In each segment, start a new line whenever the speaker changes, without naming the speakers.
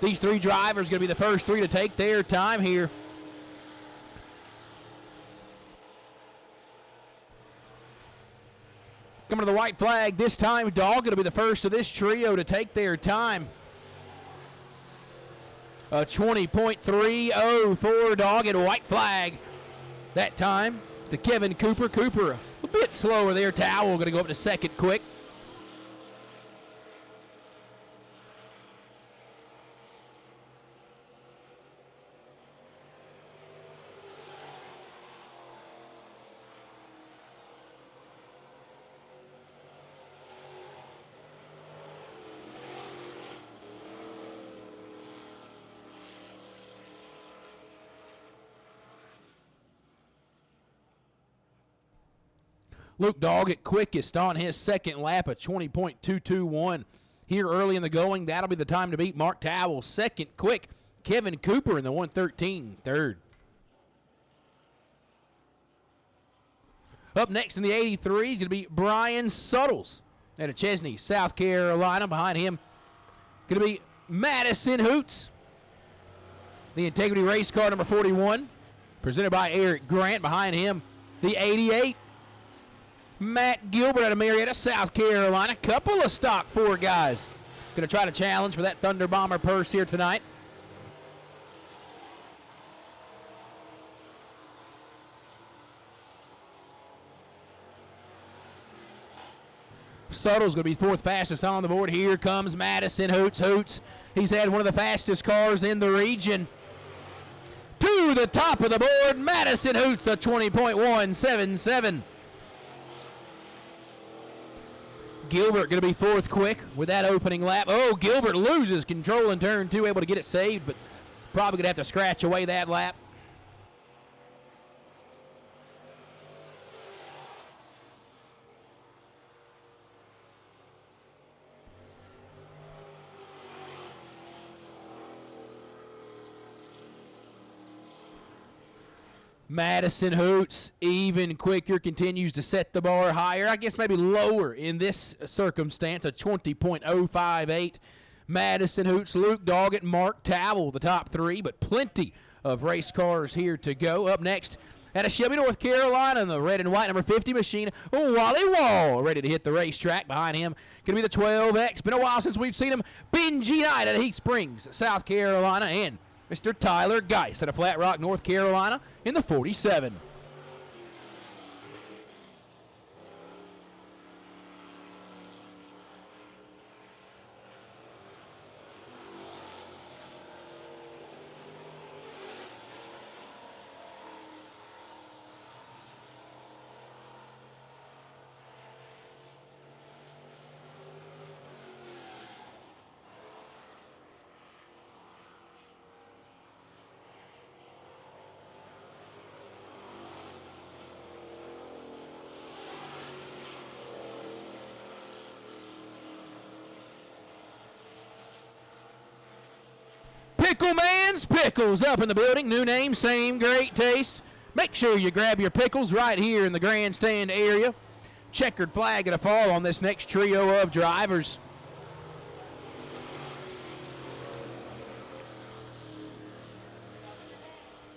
These three drivers going to be the first three to take their time here. Coming to the white flag this time, Dog going to be the first of this trio to take their time. A 20.304 Dog at white flag that time to Kevin Cooper. Cooper a bit slower there. Towel going to go up to second quick. Luke Dog at quickest on his second lap, a 20.221. Here early in the going, that'll be the time to beat Mark Towell. Second quick, Kevin Cooper in the 113, third. Up next in the 83 is going to be Brian Suttles out of Chesney, South Carolina. Behind him, going to be Madison Hoots. The Integrity Race Car number 41, presented by Eric Grant. Behind him, the 88. Matt Gilbert out of Marietta, South Carolina. Couple of stock 4 guys going to try to challenge for that Thunder Bomber purse here tonight. Suttle's going to be fourth fastest on the board. Here comes Madison Hoots. Hoots, he's had one of the fastest cars in the region. To the top of the board, Madison Hoots, a 20.177. Gilbert going to be fourth quick with that opening lap. Oh, Gilbert loses control in turn 2, able to get it saved, but probably going to have to scratch away that lap. Madison Hoots, even quicker, continues to set the bar higher. I guess maybe lower in this circumstance, a 20.058. Madison Hoots, Luke Doggett, Mark Towell, the top 3, but plenty of race cars here to go. Up next, out of Shelby, North Carolina, in the red and white number 50 machine, Wally Wall, ready to hit the racetrack. Behind him, going to be the 12X. Been a while since we've seen him. Benji Knight out of Heat Springs, South Carolina, and Mr. Tyler Geis out of Flat Rock, North Carolina, in the 47. Pickle Man's Pickles up in the building. New name, same great taste. Make sure you grab your pickles right here in the grandstand area. Checkered flag at a fall on this next trio of drivers.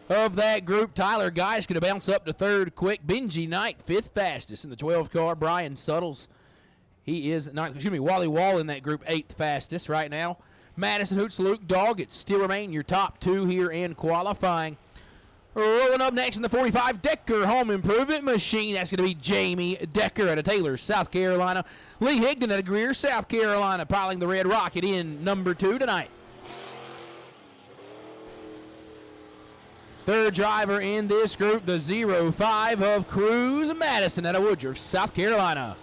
Of that group, Tyler Geis going to bounce up to third quick. Benji Knight, fifth fastest in the 12 car. Brian Suttles, he is not, Wally Wall in that group, eighth fastest right now. Madison Hoots, Luke Doggett still remain your top 2 here in qualifying. Rolling up next in the 45, Decker Home Improvement Machine. That's going to be Jamie Decker out of Taylor, South Carolina. Lee Higdon out of Greer, South Carolina, piling the Red Rocket in number 2 tonight. Third driver in this group, the 05 of Cruz Madison out of Woodruff, South Carolina.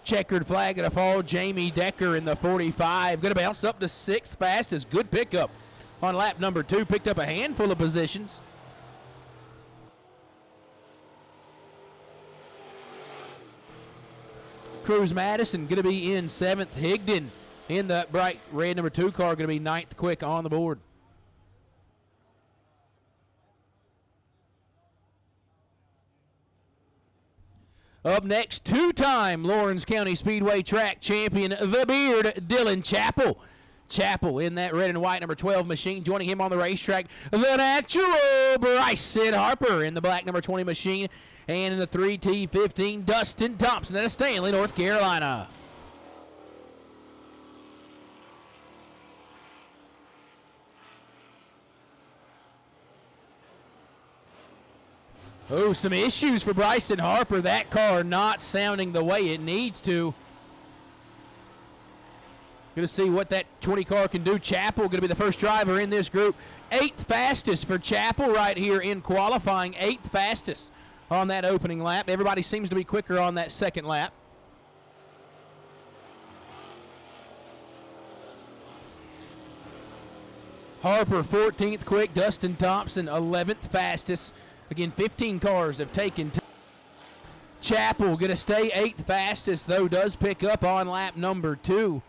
Checkered flag at a fall. Jamie Decker in the 45. Going to bounce up to 6th fastest. Good pickup on lap number 2. Picked up a handful of positions. Cruz Madison going to be in 7th. Higdon in the bright red number 2 car going to be 9th quick on the board. Up next, 2-time Lawrence County Speedway track champion, the Beard, Dylan Chappell. Chappell in that red and white number 12 machine. Joining him on the racetrack, the natural Bryson Harper in the black number 20 machine. And in the 3T15, Dustin Thompson out of Stanley, North Carolina. Oh, some issues for Bryson Harper. That car not sounding the way it needs to. Going to see what that 20 car can do. Chappell going to be the first driver in this group. 8th fastest for Chappell right here in qualifying. 8th fastest on that opening lap. Everybody seems to be quicker on that second lap. Harper 14th quick. Dustin Thompson 11th fastest. Again, 15 cars have taken. Chappell going to stay 8th fastest, though, does pick up on lap number 2.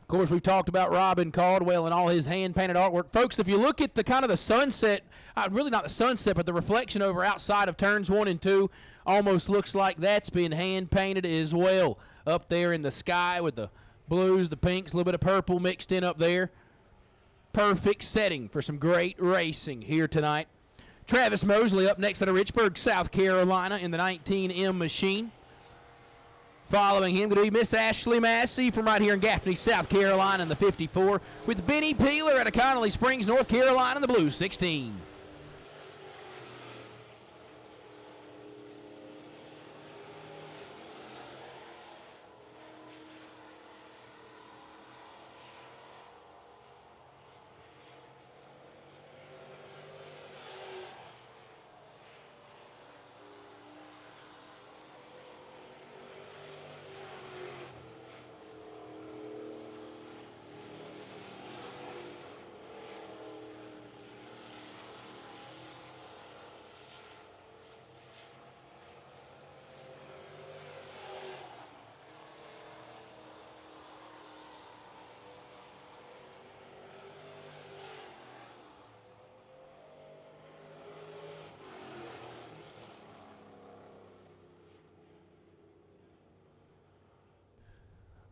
Of course, we've talked about Robin Caldwell and all his hand-painted artwork. Folks, if you look at the kind of the sunset, really not the sunset, but the reflection over outside of turns 1 and 2, almost looks like that's been hand-painted as well. Up there in the sky with the blues, the pinks, a little bit of purple mixed in up there. Perfect setting for some great racing here tonight. Travis Mosley up next out of Richburg, South Carolina in the 19M machine. Following him, going to be Miss Ashley Massey from right here in Gaffney, South Carolina in the 54, with Benny Peeler out of Connolly Springs, North Carolina in the blue 16.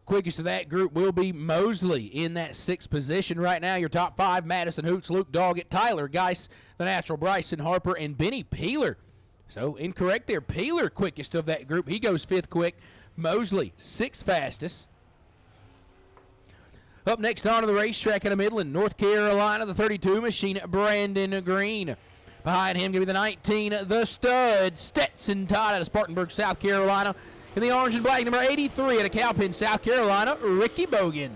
Quickest of that group will be Mosley in that 6th position. Right now, your top 5, Madison Hoots, Luke Doggett, Tyler Geis, the natural Bryson Harper, and Benny Peeler. So, incorrect there. Peeler quickest of that group. He goes 5th quick. Mosley, 6th fastest. Up next onto the racetrack out of Midland, North Carolina, the 32 machine, Brandon Green. Behind him, going to be the 19, the stud, Stetson Todd out of Spartanburg, South Carolina. In the orange and black, number 83 out of Cowpen, South Carolina, Ricky Bogan.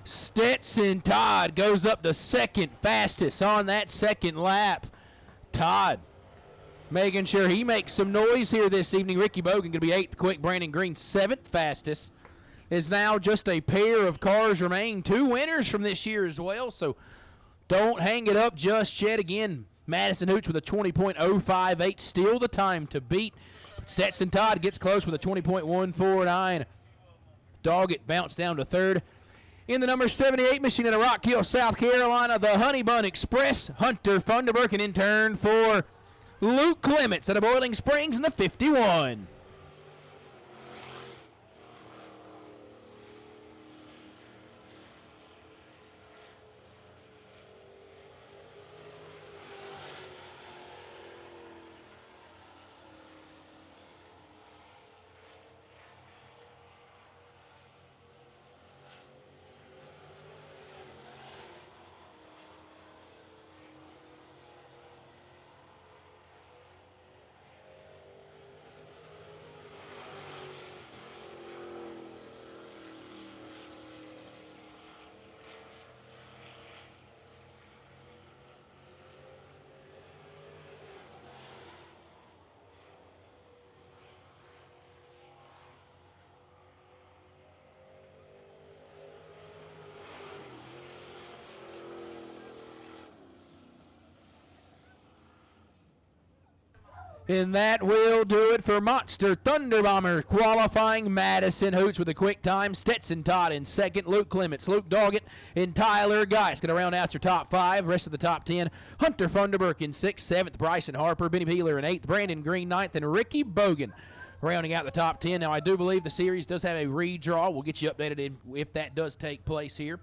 Stetson Todd goes up to 2nd fastest on that 2nd lap. Todd making sure he makes some noise here this evening. Ricky Bogan going to be 8th quick. Brandon Green 7th fastest. Is now just a pair of cars remain. 2 winners from this year as well, so don't hang it up just yet. Again, Madison Hoots with a 20.058, still the time to beat. Stetson Todd gets close with a 20.149. Doggett bounced down to 3rd. In the number 78 machine out of Rock Hill, South Carolina, the Honey Bun Express, Hunter Funderburk, and in turn for Luke Clements out of Boiling Springs in the 51. And that will do it for Monster Thunder Bomber qualifying. Madison Hoots with a quick time. Stetson Todd in second. Luke Clements, Luke Doggett, and Tyler Geist going to round out your top 5. Rest of the top 10. Hunter Funderburk in 6th. 7th, Bryson Harper. Benny Peeler in 8th. Brandon Green 9th. And Ricky Bogan rounding out the top 10. Now, I do believe the series does have a redraw. We'll get you updated if that does take place here.